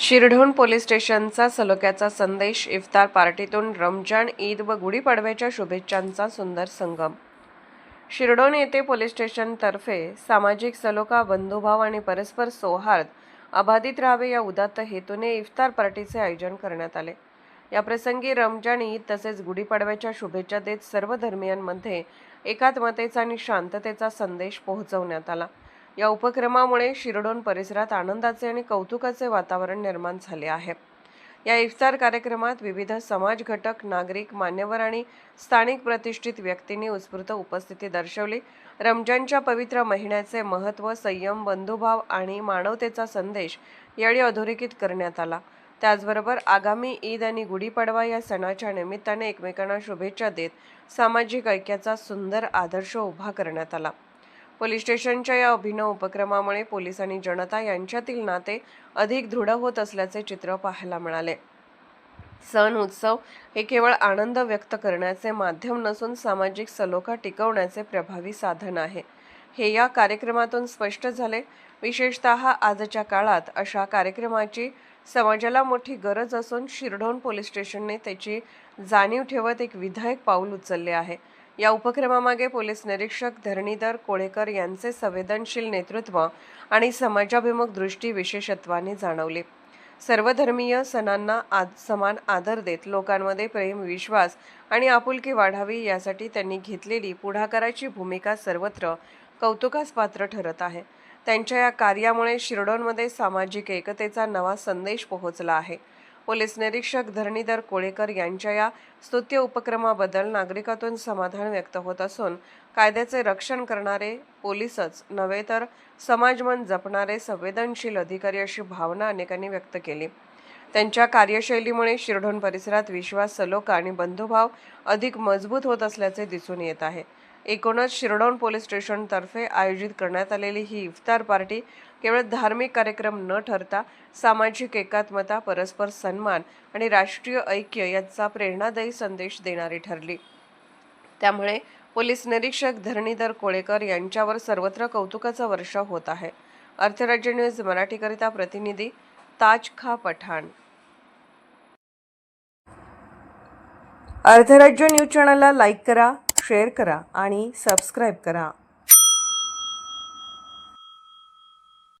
Shirdhon police स्टेशनचा सलोख्याचा संदेश, इफ्तार पार्टीतून रमजान, ईद व गुढीपाडव्याच्या शुभेच्छांचा सुंदर संगम। शिरढोण येथे पोलीस स्टेशनतर्फे सामाजिक सलोखा, बंधुभाव आणि परस्पर सौहार्द अबाधित राहावे या उदात्त हेतूने इफ्तार पार्टीचे आयोजन करण्यात आले। या प्रसंगी रमजान, ईद तसेच गुढीपाडव्याच्या शुभेच्छा देत सर्व धर्मियांमध्ये एकात्मतेचा आणि शांततेचा संदेश पोहोचवण्यात आला। या उपक्रमामुळे शिरढोण परिसरात आनंदाचे आणि कौतुकाचे वातावरण निर्माण झाले आहे। या इफ्तार कार्यक्रमात विविध समाज घटक, नागरिक, मान्यवर आणि स्थानिक प्रतिष्ठित व्यक्तींनी उत्स्फूर्त उपस्थिती दर्शवली। रमजानच्या पवित्र महिन्याचे महत्त्व, संयम, बंधुभाव आणि मानवतेचा संदेश यावेळी अधोरेखित करण्यात आला। त्याचबरोबर आगामी ईद आणि गुढीपाडवा या सणाच्या निमित्ताने एकमेकांना शुभेच्छा देत सामाजिक ऐक्याचा सुंदर आदर्श उभा करण्यात आला। पोलीस स्टेशनच्या या अभिनव उपक्रमामुळे पोलीस आणि जनता यांच्यातील नाते अधिक दृढ होत असल्याचे चित्र पाहायला मिळाले। सण उत्सव हे केवळ आनंद व्यक्त करण्याचे माध्यम नसून सामाजिक सलोखा टिकवण्याचे प्रभावी साधन आहे, हे या कार्यक्रमातून स्पष्ट झाले। विशेषतः आजच्या काळात अशा कार्यक्रमाची समाजाला मोठी गरज असून शिरढोण पोलीस स्टेशनने त्याची जाणीव ठेवत एक विधायक पाऊल उचलले आहे। या उपक्रमामागे पोलीस निरीक्षक धरणीधर कोळेकर यांचे संवेदनशील नेतृत्व आणि समाजाभिमुख दृष्टी विशेषत्वाने जाणवली। सर्वधर्मीय सणांना समान आदर देत लोकांमध्ये प्रेम, विश्वास आणि आपुलकी वाढावी यासाठी त्यांनी घेतलेली पुढाकाराची भूमिका सर्वत्र कौतुकास पात्र ठरत आहे। त्यांच्या या कार्यामुळे शिरढोणमध्ये सामाजिक एकतेचा नवा संदेश पोहोचला आहे। पोलीस निरीक्षक धरणीधर कोळेकर यांच्या या स्तुत्य उपक्रमाबद्दल नागरिकातून समाधान व्यक्त होत असून कायद्याचे रक्षण करणारे पोलीसच नव्हे तर समाजमन जपणारे संवेदनशील अधिकारी अशी भावना अनेकांनी व्यक्त केली। त्यांच्या कार्यशैलीमुळे शिरढोण परिसरात विश्वास, सलोखा आणि बंधुभाव अधिक मजबूत होत असल्याचे दिसून येत आहे। एकूणच शिरढोण पोलीस स्टेशनतर्फे आयोजित करण्यात आलेली ही इफ्तार पार्टी केवळ धार्मिक कार्यक्रम न ठरता सामाजिक एकात्मता, परस्पर सन्मान आणि राष्ट्रीय ऐक्य याचा प्रेरणादायी संदेश देणारी ठरली। त्यामुळे पोलीस निरीक्षक धरणीधर कोळेकर यांच्यावर सर्वत्र कौतुकाचा वर्षाव होत आहे। अर्थराज्य न्यूज मराठीकरिता प्रतिनिधी ताज खा पठाण। अर्थराज्य न्यूज चॅनलला लाईक करा, शेअर करा आणि सबस्क्राईब करा।